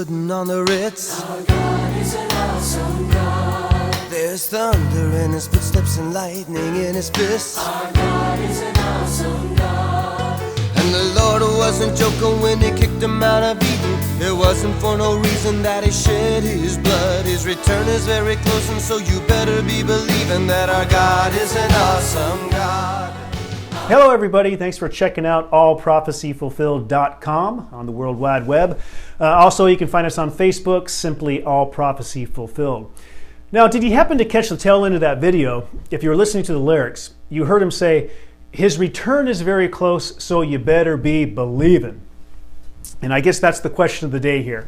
pudding on the Ritz. Our God is an awesome God. There's thunder in his footsteps and lightning in his fists. Our God is an awesome God. And the Lord wasn't joking when he kicked him out of Eden. It wasn't for no reason that he shed his blood. His return is very close, and so you better be believing that our God is an awesome God. Hello everybody, thanks for checking out allprophecyfulfilled.com on the World Wide Web. Also, you can find us on Facebook, simply All Prophecy Fulfilled. Now, did you happen to catch the tail end of that video? If you were listening to the lyrics, you heard him say, his return is very close, so you better be believing. And I guess that's the question of the day here.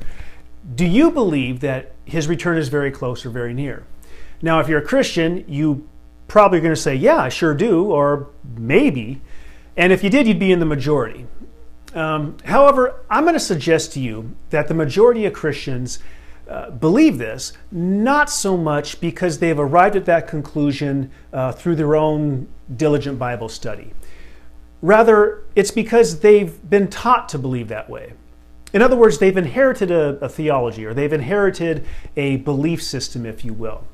Do you believe that his return is very close or very near? Now, if you're a Christian, you probably going to say, yeah, I sure do, or maybe. And if you did, you'd be in the majority. However, I'm going to suggest to you that the majority of Christians believe this, not so much because they've arrived at that conclusion through their own diligent Bible study. Rather, it's because they've been taught to believe that way. In other words, they've inherited a theology, or they've inherited a belief system, if you will.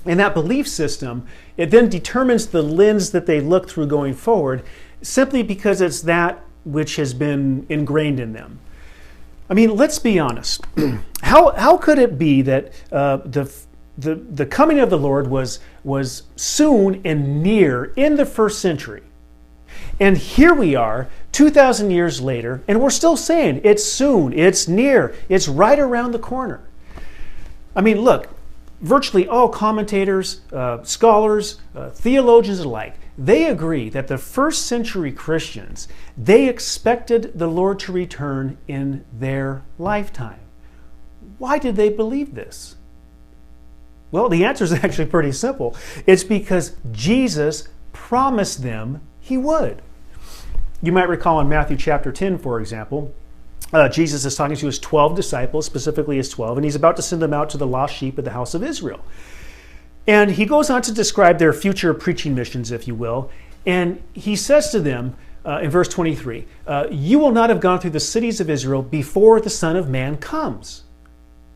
And that belief system, it then determines the lens that they look through going forward, simply because it's that which has been ingrained in them. I mean, let's be honest. How could it be that the coming of the Lord was soon and near in the first century? And here we are, 2,000 years later, and we're still saying it's soon, it's near, it's right around the corner. I mean, look, virtually all commentators, scholars, theologians alike, they agree that the first century Christians, they expected the Lord to return in their lifetime. Why did they believe this? Well, the answer is actually pretty simple. It's because Jesus promised them he would. You might recall in Matthew chapter 10, for example, Jesus is talking to his 12 disciples, specifically his 12, and he's about to send them out to the lost sheep of the house of Israel. And he goes on to describe their future preaching missions, if you will, and he says to them in verse 23, you will not have gone through the cities of Israel before the Son of Man comes.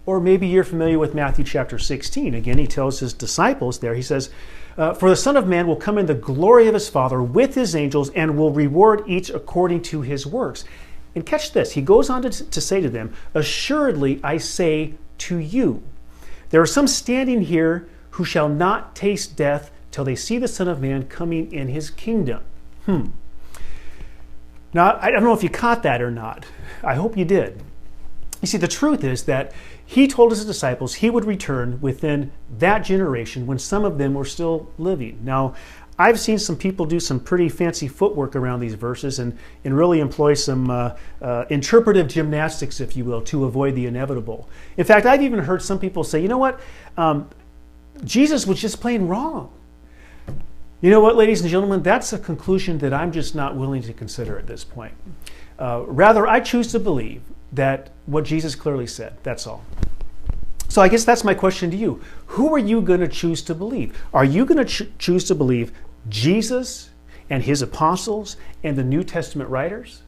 Or maybe you're familiar with Matthew chapter 16. Again, he tells his disciples there, he says, for the Son of Man will come in the glory of his Father with his angels and will reward each according to his works. And catch this, he goes on to say to them, assuredly I say to you, there are some standing here who shall not taste death till they see the Son of Man coming in his kingdom. Now, I don't know if you caught that or not. I hope you did. You see, the truth is that he told his disciples he would return within that generation when some of them were still living. Now, I've seen some people do some pretty fancy footwork around these verses and really employ some interpretive gymnastics, if you will, to avoid the inevitable. In fact, I've even heard some people say, you know what, Jesus was just plain wrong. You know what, ladies and gentlemen, that's a conclusion that I'm just not willing to consider at this point. Rather, I choose to believe that what Jesus clearly said, that's all. So I guess that's my question to you. Who are you going to choose to believe? Are you going to choose to believe Jesus and his apostles and the New Testament writers?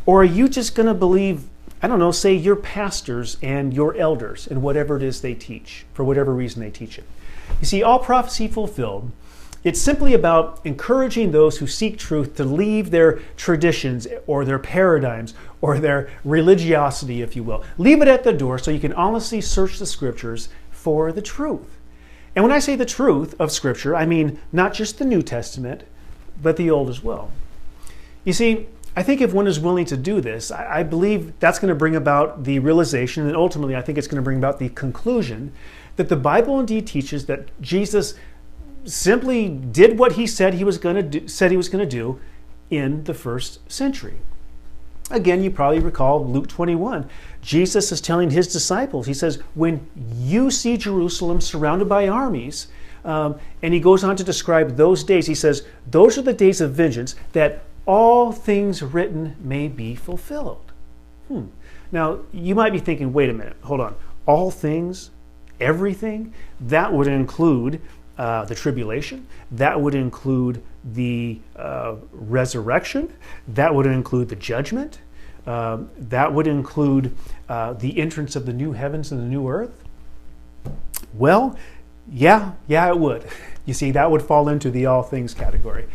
Or are you just going to believe, I don't know, say your pastors and your elders and whatever it is they teach, for whatever reason they teach it? You see, All Prophecy Fulfilled, it's simply about encouraging those who seek truth to leave their traditions or their paradigms or their religiosity, if you will. Leave it at the door so you can honestly search the scriptures for the truth. And when I say the truth of scripture, I mean not just the New Testament, but the Old as well. You see, I think if one is willing to do this, I believe that's going to bring about the realization, and ultimately I think it's going to bring about the conclusion that the Bible indeed teaches that Jesus simply did what he said he was going to do in the first century. Again, you probably recall Luke 21. Jesus is telling his disciples, he says, when you see Jerusalem surrounded by armies, and he goes on to describe those days, he says, those are the days of vengeance, that all things written may be fulfilled. Now, you might be thinking, wait a minute, hold on. All things, everything, that would include the tribulation, that would include the resurrection, that would include the judgment. that would include the entrance of the new heavens and the new earth? Well, yeah, it would. You see, that would fall into the all things category.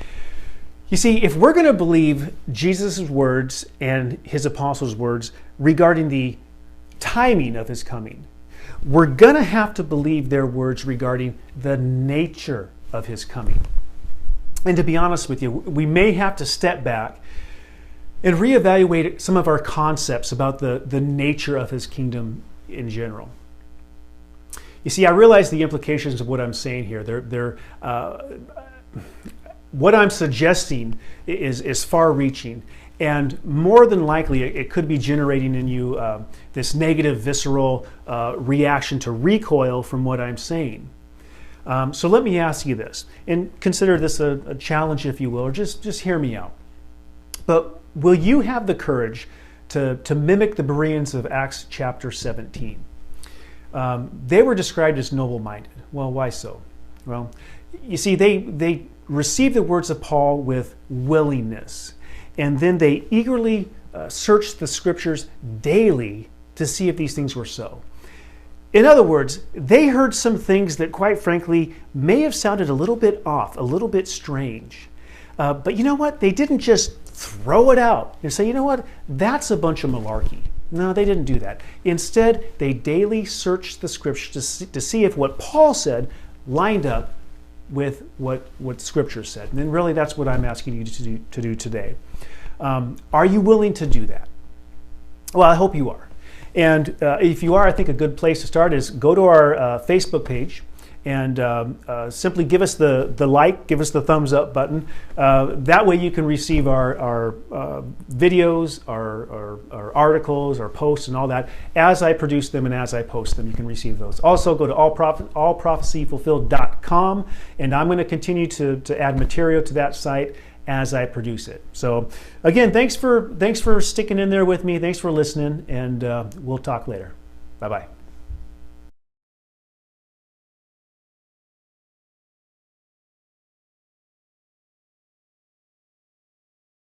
You see, if we're going to believe Jesus' words and his apostles' words regarding the timing of his coming, we're going to have to believe their words regarding the nature of his coming. And to be honest with you, we may have to step back and reevaluate some of our concepts about the nature of his kingdom in general. You see, I realize the implications of what I'm saying here. What I'm suggesting is far-reaching, and more than likely it could be generating in you this negative, visceral reaction to recoil from what I'm saying. So let me ask you this, and consider this a challenge, if you will, or just hear me out. But will you have the courage to mimic the Bereans of Acts chapter 17? They were described as noble-minded. Well, why so? Well, you see, they received the words of Paul with willingness, and then they eagerly searched the scriptures daily to see if these things were so. In other words, they heard some things that, quite frankly, may have sounded a little bit off, a little bit strange. But you know what? They didn't just throw it out and say, you know what? That's a bunch of malarkey. No, they didn't do that. Instead, they daily searched the scriptures to see if what Paul said lined up with what Scripture said. And really, that's what I'm asking you to do today. Are you willing to do that? Well, I hope you are. And if you are, I think a good place to start is go to our Facebook page and simply give us the like, give us the thumbs up button. That way you can receive our videos, our articles, our posts, and all that. As I produce them and as I post them, you can receive those. Also, go to allprophecyfulfilled.com, and I'm going to continue to add material to that site as I produce it. So again, thanks for sticking in there with me. Thanks for listening, and we'll talk later. Bye-bye.